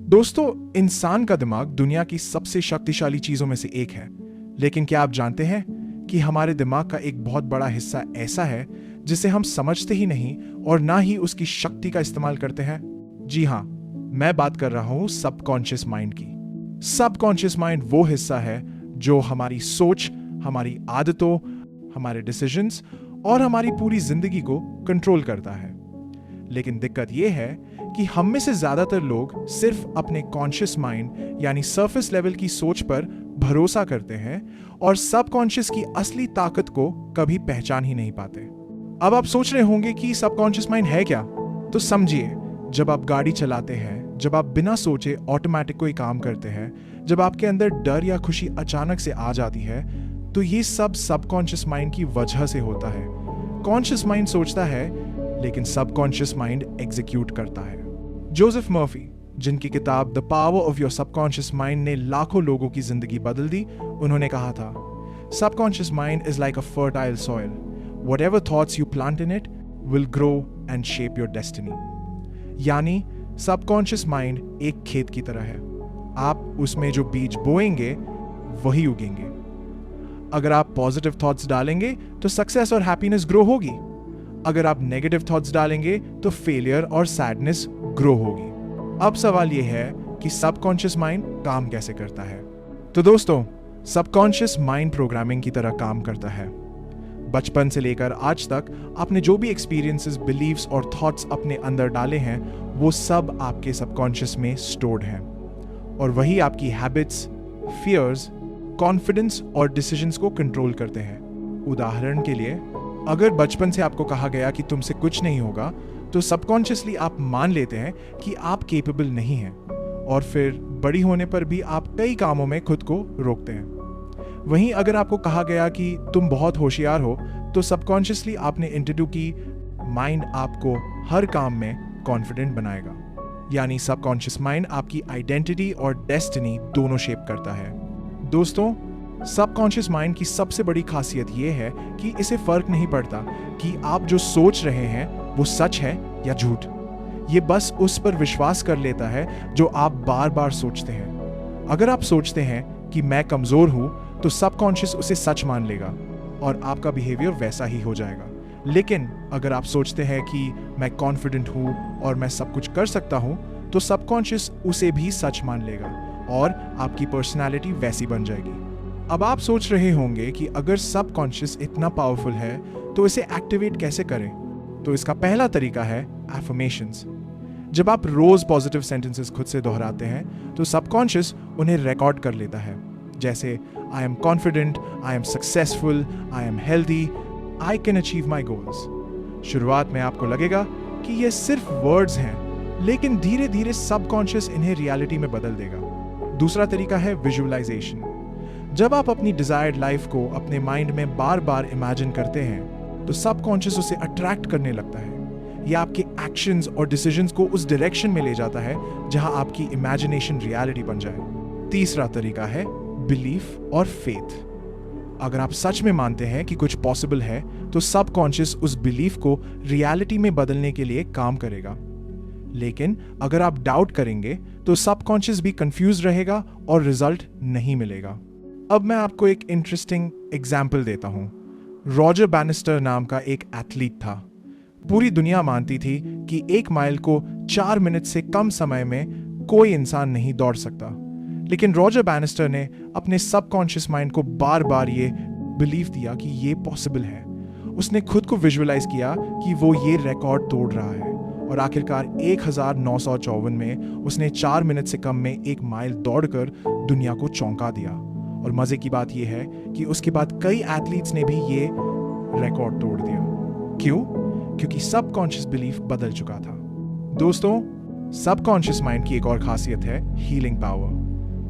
दोस्तों, इंसान का दिमाग दुनिया की सबसे शक्तिशाली चीजों में से एक है। लेकिन क्या आप जानते हैं कि हमारे दिमाग का एक बहुत बड़ा हिस्सा ऐसा है जिसे हम समझते ही नहीं और ना ही उसकी शक्ति का इस्तेमाल करते हैं। जी हाँ, मैं बात कर रहा हूं सबकॉन्शियस माइंड की। सबकॉन्शियस माइंड वो हिस्सा है जो हमारी सोच, हमारी आदतों, हमारे डिसीजंस और हमारी पूरी जिंदगी को कंट्रोल करता है। लेकिन दिक्कत यह है कि हम में से ज्यादातर लोग सिर्फ अपने कॉन्शियस माइंड यानी सरफेस लेवल की सोच पर भरोसा करते हैं और सबकॉन्शियस की असली ताकत को कभी पहचान ही नहीं पाते। अब आप सोच रहे होंगे कि सबकॉन्शियस माइंड है क्या? तो समझिए, जब आप गाड़ी चलाते हैं, जब आप बिना सोचे ऑटोमेटिक कोई काम करते हैं, जब आपके अंदर डर या खुशी अचानक से आ जाती है, तो ये सब सबकॉन्शियस माइंड की वजह से होता है। कॉन्शियस माइंड सोचता है लेकिन सबकॉन्शियस माइंड एग्जीक्यूट करता है। जोसेफ मर्फी, जिनकी किताब the power of your subconscious mind ने लाखों लोगों की जिंदगी बदल दी, उन्होंने कहा था, subconscious mind is like a fertile soil, whatever thoughts you plant in it will grow and shape your destiny. यानी सबकॉन्शियस माइंड एक खेत की तरह है, आप उसमें जो बीज बोएंगे वही उगेंगे। अगर आप पॉजिटिव थॉट्स डालेंगे तो सक्सेस और हैप्पीनेस ग्रो होगी, अगर आप नेगेटिव थॉट्स डालेंगे तो फेलियर और सैडनेस ग्रो होगी। अब सवाल यह है कि सबकॉन्शियस माइंड काम कैसे करता है। तो दोस्तों, सबकॉन्शियस माइंड प्रोग्रामिंग की तरह काम करता है। बचपन से लेकर आज तक आपने जो भी एक्सपीरियंसेस, बिलीव्स और थॉट्स अपने अंदर डाले हैं, वो सब आपके सबकॉन्शियस में स्टोर्ड हैं और वही आपकी हैबिट्स, फियर्स, कॉन्फिडेंस और डिसीजंस को कंट्रोल करते हैं। उदाहरण के लिए, अगर बचपन से आपको कहा गया कि तुमसे कुछ नहीं होगा, तो सबकॉन्शियसली आप मान लेते हैं कि आप केपेबल नहीं हैं और फिर बड़ी होने पर भी आप कई कामों में खुद को रोकते हैं। वहीं अगर आपको कहा गया कि तुम बहुत होशियार हो, तो सबकॉन्शियसली आपने इंट्रोड्यूस की माइंड आपको हर काम में कॉन्फिडेंट बनाएगा। यानी सबकॉन्शियस माइंड आपकी आइडेंटिटी और डेस्टिनी दोनों शेप करता है। दोस्तों, सबकॉन्शियस माइंड की सबसे बड़ी खासियत यह है कि इसे फर्क नहीं पड़ता कि आप जो सोच रहे हैं वो सच है या झूठ। ये बस उस पर विश्वास कर लेता है जो आप बार बार सोचते हैं। अगर आप सोचते हैं कि मैं कमजोर हूं, तो सबकॉन्शियस उसे सच मान लेगा और आपका बिहेवियर वैसा ही हो जाएगा। लेकिन अगर आप सोचते हैं कि मैं कॉन्फिडेंट हूं और मैं सब कुछ कर सकता हूं, तो सबकॉन्शियस उसे भी सच मान लेगा और आपकी पर्सनैलिटी वैसी बन जाएगी। अब आप सोच रहे होंगे कि अगर सबकॉन्शियस इतना पावरफुल है तो इसे एक्टिवेट कैसे करें? तो इसका पहला तरीका है एफर्मेशंस। जब आप रोज पॉजिटिव सेंटेंसेस खुद से दोहराते हैं, तो सबकॉन्शियस उन्हें रिकॉर्ड कर लेता है। जैसे, I am confident, I am successful, I am healthy, I can achieve my goals. शुरुआत में आपको लगेगा कि ये सिर्फ वर्ड्स हैं, लेकिन धीरे धीरे सबकॉन्शियस इन्हें रियलिटी में बदल देगा। दूसरा तरीका है विजुअलाइजेशन। जब आप अपनी डिजायर्ड लाइफ को अपने माइंड में बार बार इमेजिन करते हैं, तो सबकॉन्शियस उसे अट्रैक्ट करने लगता है। यह आपके एक्शंस और डिसीजंस को उस डायरेक्शन में ले जाता है जहां आपकी इमेजिनेशन रियलिटी बन जाए। तीसरा तरीका है बिलीफ और फेथ। अगर आप सच में मानते हैं कि कुछ पॉसिबल है, तो सबकॉन्शियस उस बिलीफ को रियलिटी में बदलने के लिए काम करेगा। लेकिन अगर आप डाउट करेंगे, तो सबकॉन्शियस भी कंफ्यूज रहेगा और रिजल्ट नहीं मिलेगा। अब मैं आपको एक इंटरेस्टिंग एग्जाम्पल देता हूं। रॉजर बैनिस्टर नाम का एक एथलीट था। पूरी दुनिया मानती थी कि 1 माइल को 4 मिनट से कम समय में कोई इंसान नहीं दौड़ सकता। लेकिन रॉजर बैनिस्टर ने अपने सबकॉन्शियस माइंड को बार बार ये बिलीव दिया कि ये पॉसिबल है। उसने खुद को विजुअलाइज किया कि वो ये रिकॉर्ड तोड़ रहा है और आखिरकार 1954 में उसने 4 मिनट से कम में 1 माइल दौड़कर दुनिया को चौंका दिया। और मजे की बात यह है कि उसके बाद कई एथलीट्स ने भी ये रिकॉर्ड तोड़ दिया। क्यों? क्योंकि सबकॉन्शियस बिलीफ बदल चुका था। दोस्तों, सबकॉन्शियस माइंड की एक और खासियत है हीलिंग पावर।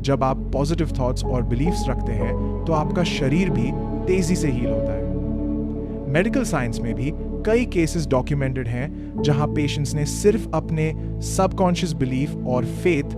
जब आप पॉजिटिव थॉट्स और बिलीफ्स रखते हैं, तो आपका शरीर भी तेजी से हील होता है। मेडिकल साइंस में भी कई केसेस डॉक्यूमेंटेड हैं जहां पेशेंट्स ने सिर्फ अपने सबकॉन्शियस बिलीफ और फेथ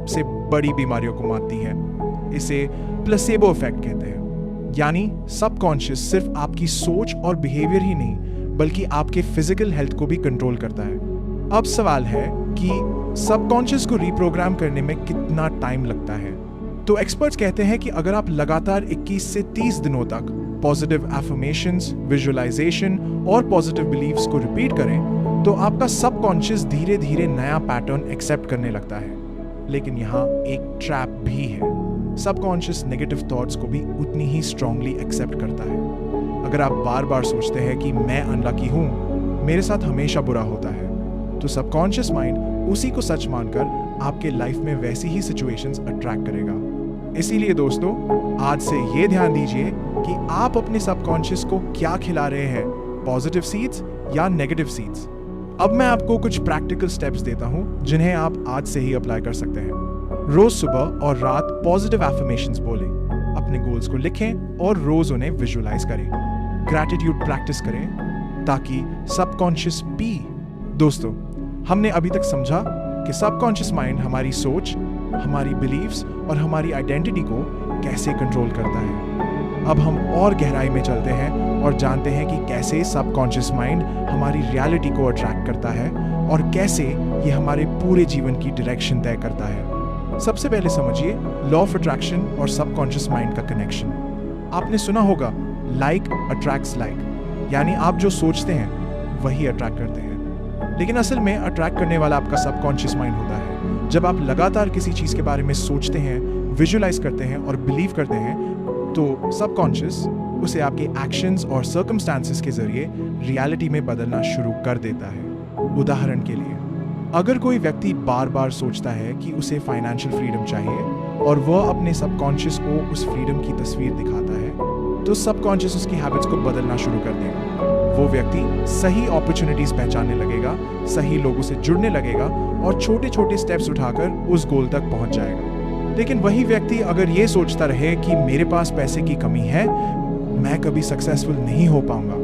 से बड़ी बीमारियों को मात दी है। इसे प्लेसेबो इफेक्ट कहते हैं। यानी सबकॉन्शियस सिर्फ आपकी सोच और बिहेवियर ही नहीं, बल्कि आपके फिजिकल हेल्थ को भी कंट्रोल करता है। अब सवाल है कि सबकॉन्शियस को रीप्रोग्राम करने में कितना टाइम लगता है। तो एक्सपर्ट्स कहते हैं कि अगर आप लगातार 21 से 30 दिनों तक पॉजिटिव एफर्मेशंस, विजुअलाइजेशन और पॉजिटिव बिलीव्स को रिपीट करें तो आपका सबकॉन्शियस धीरे धीरे नया पैटर्न एक्सेप्ट करने लगता है। लेकिन यहाँ एक ट्रैप भी है, सबकॉन्शियस नेगेटिव थॉट्स को भी उतनी ही स्ट्रांगली एक्सेप्ट करता है। अगर आप बार बार सोचते हैं कि मैं अनलकी हूँ, मेरे साथ हमेशा बुरा होता है, तो सबकॉन्शियस माइंड उसी को सच मानकर आपके लाइफ में वैसी ही सिचुएशंस अट्रैक्ट करेगा। इसीलिए दोस्तों, आज से ये ध्यान दीजिए कि आप अपने सबकॉन्शियस को क्या खिला रहे हैं, पॉजिटिव सीड्स या नेगेटिव सीड्स। अब मैं आपको कुछ प्रैक्टिकल स्टेप्स देता हूं जिन्हें आप आज से ही अप्लाई कर सकते हैं। रोज सुबह और रात पॉजिटिव एफर्मेशंस बोलें, अपने गोल्स को लिखें और रोज उन्हें विजुअलाइज करें। ग्रैटिट्यूड प्रैक्टिस करें ताकि सबकॉन्शियस पी। दोस्तों, हमने अभी तक समझा कि सबकॉन्शियस माइंड हमारी सोच, हमारी बिलीव्स और हमारी आइडेंटिटी को कैसे कंट्रोल करता है। अब हम और गहराई में चलते हैं और जानते हैं कि कैसे सबकॉन्शियस माइंड हमारी रियलिटी को अट्रैक्ट करता है और कैसे ये हमारे पूरे जीवन की डायरेक्शन तय करता है। सबसे पहले समझिए लॉ ऑफ अट्रैक्शन और सबकॉन्शियस माइंड का कनेक्शन। आपने सुना होगा लाइक अट्रैक्ट्स लाइक, यानी आप जो सोचते हैं वही अट्रैक्ट करते हैं। लेकिन असल में अट्रैक्ट करने वाला आपका सबकॉन्शियस माइंड होता है। जब आप लगातार किसी चीज के बारे में सोचते हैं, विजुअलाइज करते हैं और बिलीव करते हैं, तो सबकॉन्शियस उसे आपके एक्शंस और सर्कमस्टांसेस के जरिए रियलिटी में बदलना शुरू कर देता है। उदाहरण के लिए, अगर कोई व्यक्ति बार बार सोचता है कि उसे फाइनेंशियल फ्रीडम चाहिए और वह अपने सबकॉन्शियस को उस फ्रीडम की तस्वीर दिखाता है, तो सबकॉन्शियस उसकी हैबिट्स को बदलना शुरू कर देगा। वो व्यक्ति सही अपॉर्चुनिटीज पहचानने लगेगा, सही लोगों से जुड़ने लगेगा और छोटे छोटे स्टेप्स उठाकर उस गोल तक पहुंच जाएगा। लेकिन वही व्यक्ति अगर ये सोचता रहे कि मेरे पास पैसे की कमी है, मैं कभी सक्सेसफुल नहीं हो पाऊंगा,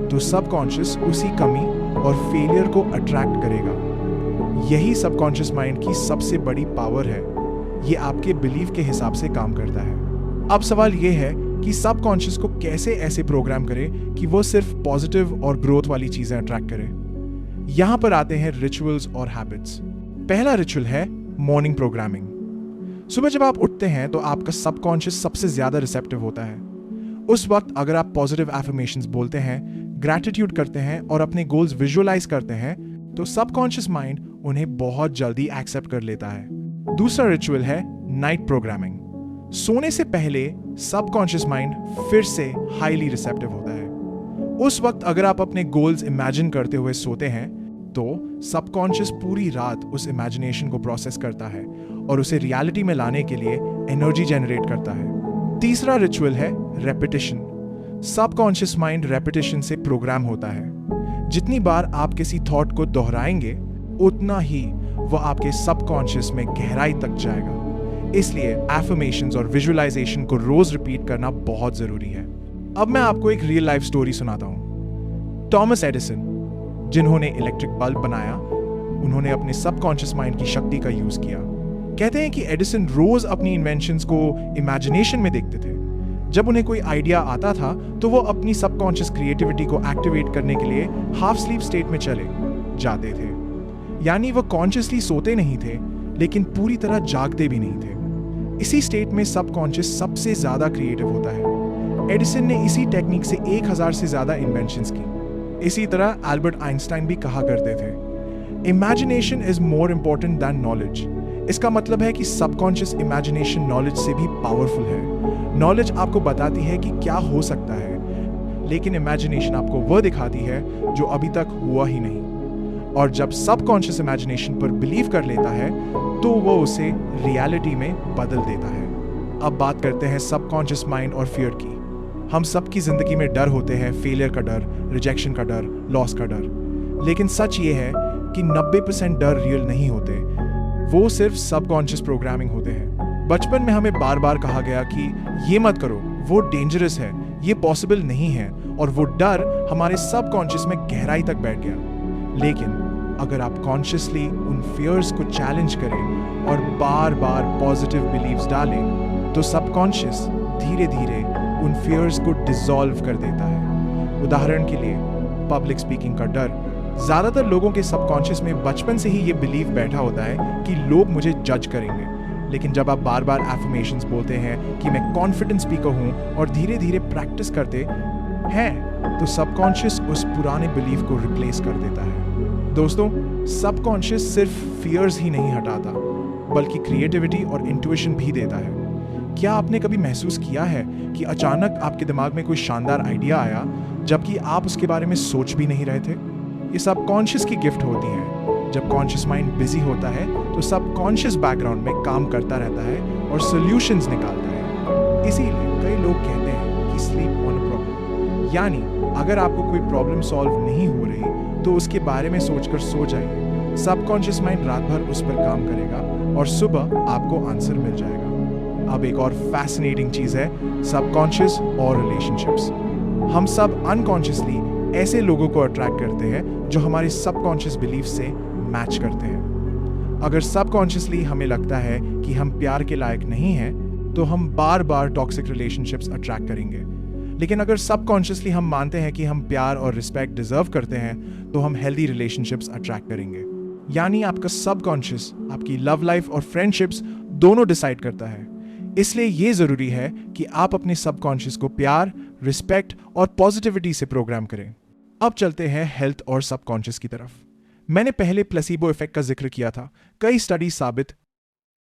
तो सबकॉन्शियस उसी कमी और फेलियर को अट्रैक्ट करेगा। यही सबकॉन्शियस माइंड की सबसे बड़ी पावर है। ये आपके बिलीव के हिसाब से काम करता है। अब सवाल ये है कि सबकॉन्शियस को कैसे ऐसे प्रोग्राम करें कि वो सिर्फ पॉजिटिव और ग्रोथ वाली चीजें अट्रैक्ट करे। यहां पर आते हैं रिचुअल्स और हैबिट्स। पहला रिचुअल है मॉर्निंग प्रोग्रामिंग। सुबह जब आप उठते हैं तो आपका सबकॉन्शियस सबसे ज्यादा रिसेप्टिव होता है। उस वक्त अगर आप पॉजिटिव एफर्मेशंस बोलते हैं, ग्रैटिट्यूड करते हैं और अपने गोल्स विजुअलाइज करते हैं, तो सबकॉन्शियस माइंड उन्हें बहुत जल्दी एक्सेप्ट कर लेता है। दूसरा रिचुअल है नाइट प्रोग्रामिंग। सोने से पहले सबकॉन्शियस माइंड फिर से हाईली रिसेप्टिव होता है। उस वक्त अगर आप अपने गोल्स इमेजिन करते हुए सोते हैं, तो सबकॉन्शियस पूरी रात उस इमेजिनेशन को प्रोसेस करता है और उसे रियलिटी में लाने के लिए एनर्जी जनरेट करता है। तीसरा रिचुअल है रेपिटेशन। सबकॉन्शियस माइंड रेपिटेशन से प्रोग्राम होता है। जितनी बार आप किसी थॉट को दोहराएंगे, उतना ही वह आपके सबकॉन्शियस में गहराई तक जाएगा। इसलिए एफर्मेशंस और विजुअलाइजेशन को रोज रिपीट करना बहुत जरूरी है। अब मैं आपको एक रियल लाइफ स्टोरी सुनाता हूं। थॉमस एडिसन, जिन्होंने इलेक्ट्रिक बल्ब बनाया, उन्होंने अपने सबकॉन्शियस माइंड की शक्ति का यूज किया। कहते हैं कि एडिसन रोज अपनी इन्वेंशंस को इमेजिनेशन में देखते थे। जब उन्हें कोई आइडिया आता था तो वो अपनी सबकॉन्शियस क्रिएटिविटी को एक्टिवेट करने के लिए हाफ स्लीप स्टेट में चले जाते थे। यानी वो कॉन्शियसली सोते नहीं थे, लेकिन पूरी तरह जागते भी नहीं थे। इसी स्टेट में सबकॉन्शियस सबसे ज्यादा क्रिएटिव होता है। एडिसन ने इसी टेक्निक से 1000 से ज्यादा इन्वेंशंस की। इसी तरह एल्बर्ट आइंस्टाइन भी कहा करते थे, imagination is more important than knowledge. इसका मतलब है कि सबकॉन्शियस इमेजिनेशन नॉलेज से भी पावरफुल है। नॉलेज आपको बताती है कि क्या हो सकता है, लेकिन इमेजिनेशन आपको वह दिखाती है जो अभी तक हुआ ही नहीं। और जब सबकॉन्शियस इमेजिनेशन पर बिलीव कर लेता है, तो वो उसे रियलिटी में बदल देता है। अब बात करते हैं सबकॉन्शियस माइंड और फियर की। हम सबकी जिंदगी में डर होते हैं, फेलियर का डर, रिजेक्शन का डर, लॉस का डर। लेकिन सच ये है कि 90% डर रियल नहीं होते, वो सिर्फ सबकॉन्शियस प्रोग्रामिंग होते हैं। बचपन में हमें बार बार कहा गया कि ये मत करो, वो डेंजरस है, ये पॉसिबल नहीं है, और वो डर हमारे सबकॉन्शियस में गहराई तक बैठ गया। लेकिन अगर आप कॉन्शियसली उन फियर्स को चैलेंज करें और बार बार पॉजिटिव बिलीव्स डालें, तो सबकॉन्शियस धीरे धीरे उन फियर्स को डिसॉल्व कर देता है। उदाहरण के लिए, पब्लिक स्पीकिंग का डर ज्यादातर लोगों के सबकॉन्शियस में बचपन से ही ये बिलीव बैठा होता है कि लोग मुझे जज करेंगे। लेकिन जब आप बार बार एफर्मेशंस बोलते हैं कि मैं कॉन्फिडेंट स्पीकर हूं और धीरे धीरे प्रैक्टिस करते हैं तो सबकॉन्शियस उस पुराने बिलीफ को रिप्लेस कर देता है। दोस्तों, सबकॉन्शियस सिर्फ फियर्स ही नहीं हटाता बल्कि क्रिएटिविटी और इंट्यूशन भी देता है। क्या आपने कभी महसूस किया है कि अचानक आपके दिमाग में कोई शानदार आइडिया आया जबकि आप उसके बारे में सोच भी नहीं रहे थे? ये सबकॉन्शियस की गिफ्ट होती है। जब कॉन्शियस माइंड बिजी होता है तो सबकॉन्शियस बैकग्राउंड में काम करता रहता है और सॉल्यूशंस निकालता है। इसीलिए कई लोग कहते हैं कि स्लीप ऑन अ प्रॉब्लम, यानी अगर आपको कोई प्रॉब्लम सॉल्व नहीं हो रही तो उसके बारे में सोचकर सो जाइए। सबकॉन्शियस माइंड रात भर उस पर काम करेगा और सुबह आपको आंसर मिल जाएगा। अब एक और फैसिनेटिंग चीज है सबकॉन्शियस और रिलेशनशिप्स। हम सब अनकॉन्शियसली ऐसे लोगों को अट्रैक्ट करते हैं जो हमारे सबकॉन्शियस बिलीफ से मैच करते हैं। अगर सबकॉन्शियसली हमें लगता है कि हम प्यार के लायक नहीं हैं तो हम बार बार टॉक्सिक रिलेशनशिप्स अट्रैक्ट करेंगे। लेकिन अगर सबकॉन्शियसली हम मानते हैं कि हम प्यार और रिस्पेक्ट डिजर्व करते हैं तो हम हेल्दी रिलेशनशिप्स अट्रैक्ट करेंगे। यानी आपका सबकॉन्शियस आपकी लव लाइफ और फ्रेंडशिप्स दोनों डिसाइड करता है। इसलिए ये जरूरी है कि आप अपने सबकॉन्शियस को प्यार, रिस्पेक्ट और पॉजिटिविटी से प्रोग्राम करें। अब चलते हैं हेल्थ और सबकॉन्शियस की तरफ। मैंने पहले प्लेसिबो इफेक्ट का जिक्र किया था। कई स्टडी साबित